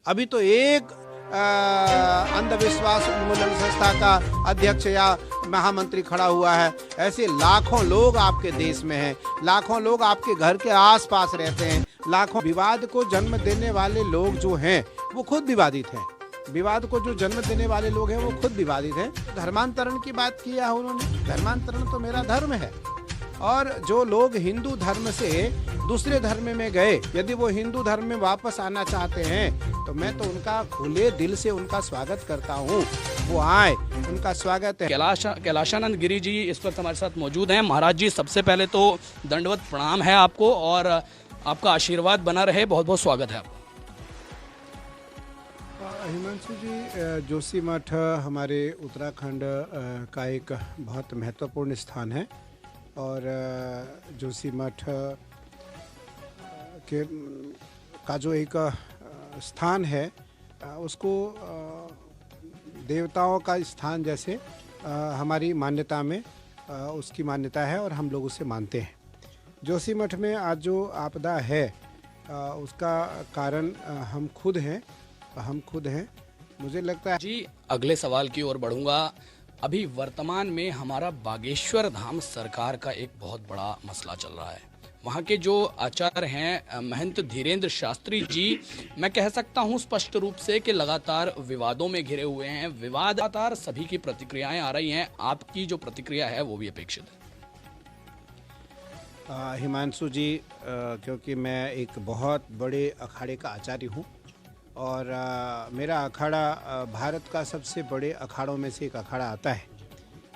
अभी तो एक अंधविश्वास उन्मूलन संस्था का अध्यक्ष या महामंत्री खड़ा हुआ है। ऐसे लाखों लोग आपके देश में हैं, लाखों लोग आपके घर के आसपास रहते हैं। लाखों विवाद को जन्म देने वाले लोग जो हैं वो खुद विवादित हैं। विवाद को जो जन्म देने वाले लोग हैं वो खुद विवादित हैं। धर्मांतरण की बात की है उन्होंने। धर्मांतरण तो मेरा धर्म है, और जो लोग हिंदू धर्म से दूसरे धर्म में गए, यदि वो हिंदू धर्म में वापस आना चाहते हैं तो मैं तो उनका खुले दिल से उनका स्वागत करता हूँ। वो आए, उनका स्वागत है। कैलाशानंद गिरी जी इस वक्त हमारे साथ मौजूद हैं। महाराज जी, सबसे पहले तो दंडवत प्रणाम है आपको, और आपका आशीर्वाद बना रहे। बहुत बहुत स्वागत है आपका। हिमांशु जी, जोशी मठ हमारे उत्तराखंड का एक बहुत महत्वपूर्ण स्थान है, और जोशी मठ का जो एक स्थान है उसको देवताओं का स्थान जैसे हमारी मान्यता में उसकी मान्यता है, और हम लोग उसे मानते हैं। जोशी मठ में आज जो आपदा है उसका कारण हम खुद हैं। मुझे लगता है जी, अगले सवाल की ओर बढ़ूंगा। अभी वर्तमान में हमारा बागेश्वर धाम सरकार का एक बहुत बड़ा मसला चल रहा है। वहाँ के जो आचार्य हैं महंत धीरेन्द्र शास्त्री जी, मैं कह सकता हूँ स्पष्ट रूप से कि लगातार विवादों में घिरे हुए हैं। विवाद लगातार सभी की प्रतिक्रियाएं आ रही हैं। आपकी जो प्रतिक्रिया है वो भी अपेक्षित है। हिमांशु जी, क्योंकि मैं एक बहुत बड़े अखाड़े का आचार्य हूँ, और मेरा अखाड़ा भारत का सबसे बड़े अखाड़ों में से एक अखाड़ा आता है।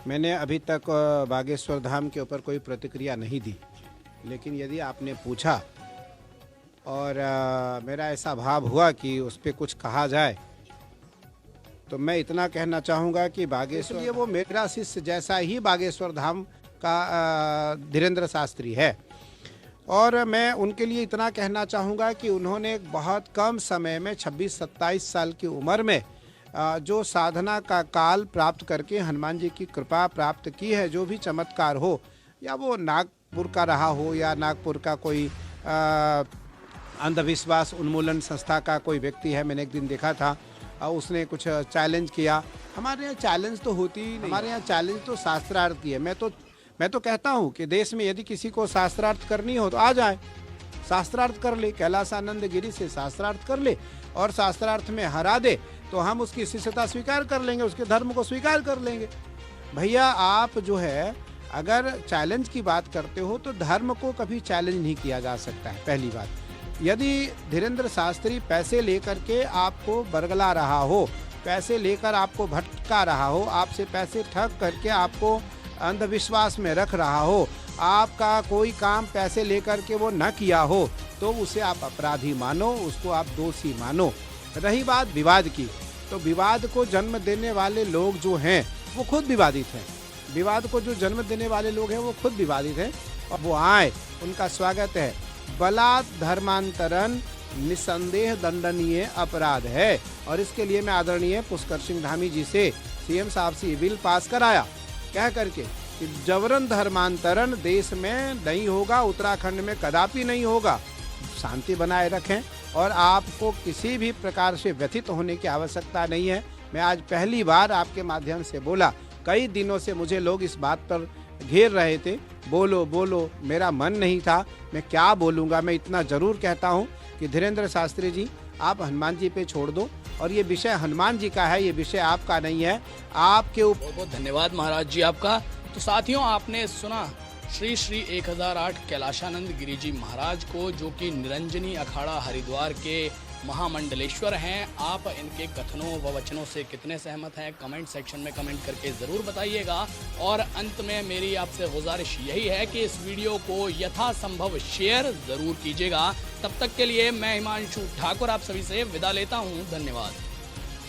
मैंने अभी तक बागेश्वर धाम के ऊपर कोई प्रतिक्रिया नहीं दी, लेकिन यदि आपने पूछा और मेरा ऐसा भाव हुआ कि उस पर कुछ कहा जाए, तो मैं इतना कहना चाहूँगा कि बागेश्वर, ये वो मेरा शिष्य जैसा ही बागेश्वर धाम का धीरेन्द्र शास्त्री है, और मैं उनके लिए इतना कहना चाहूँगा कि उन्होंने बहुत कम समय में 26-27 साल की उम्र में जो साधना का काल प्राप्त करके हनुमान जी की कृपा प्राप्त की है, जो भी चमत्कार हो, या वो नागपुर का रहा हो या नागपुर का कोई अंधविश्वास उन्मूलन संस्था का कोई व्यक्ति है। मैंने एक दिन देखा था, उसने कुछ चैलेंज किया। हमारे यहाँ चैलेंज तो होती ही नहीं, हमारे यहाँ चैलेंज तो शास्त्रार्थ की है। मैं तो कहता हूँ कि देश में यदि किसी को शास्त्रार्थ करनी हो तो आ जाए, शास्त्रार्थ कर ले, कैलाशानंद गिरी से शास्त्रार्थ कर ले, और शास्त्रार्थ में हरा दे तो हम उसकी शिष्यता स्वीकार कर लेंगे, उसके धर्म को स्वीकार कर लेंगे। भैया, आप जो है अगर चैलेंज की बात करते हो तो धर्म को कभी चैलेंज नहीं किया जा सकता है। पहली बात, यदि धीरेन्द्र शास्त्री पैसे लेकर के आपको बरगला रहा हो, पैसे लेकर आपको भटका रहा हो, आपसे पैसे ठग करके आपको अंधविश्वास में रख रहा हो, आपका कोई काम पैसे लेकर के वो न किया हो, तो उसे आप अपराधी मानो, उसको आप दोषी मानो। रही बात विवाद की, तो विवाद को जन्म देने वाले लोग जो हैं वो खुद विवादित हैं। विवाद को जो जन्म देने वाले लोग हैं वो खुद विवादित हैं, और वो आए, उनका स्वागत है। बलात् धर्मांतरण निसंदेह दंडनीय अपराध है, और इसके लिए मैं आदरणीय पुष्कर सिंह धामी जी से सीएम साहब से बिल पास कराया, कह करके कि जबरन धर्मांतरण देश में नहीं होगा, उत्तराखंड में कदापि नहीं होगा। शांति बनाए रखें, और आपको किसी भी प्रकार से व्यथित होने की आवश्यकता नहीं है। मैं आज पहली बार आपके माध्यम से बोला। कई दिनों से मुझे लोग इस बात पर घेर रहे थे, बोलो बोलो, मेरा मन नहीं था, मैं क्या बोलूँगा। मैं इतना ज़रूर कहता हूँ कि धीरेन्द्र शास्त्री जी, आप हनुमान जी पे छोड़ दो, और ये विषय हनुमान जी का है, ये विषय आपका नहीं है। आपके ऊपर बहुत बहुत धन्यवाद महाराज जी आपका। तो साथियों, आपने सुना श्री श्री 1008 कैलाशानंद गिरी जी महाराज को, जो कि निरंजनी अखाड़ा हरिद्वार के महामंडलेश्वर हैं। आप इनके कथनों व वचनों से कितने सहमत हैं, कमेंट सेक्शन में कमेंट करके ज़रूर बताइएगा। और अंत में मेरी आपसे गुजारिश यही है कि इस वीडियो को यथासंभव शेयर ज़रूर कीजिएगा। तब तक के लिए मैं हिमांशु ठाकुर आप सभी से विदा लेता हूँ। धन्यवाद।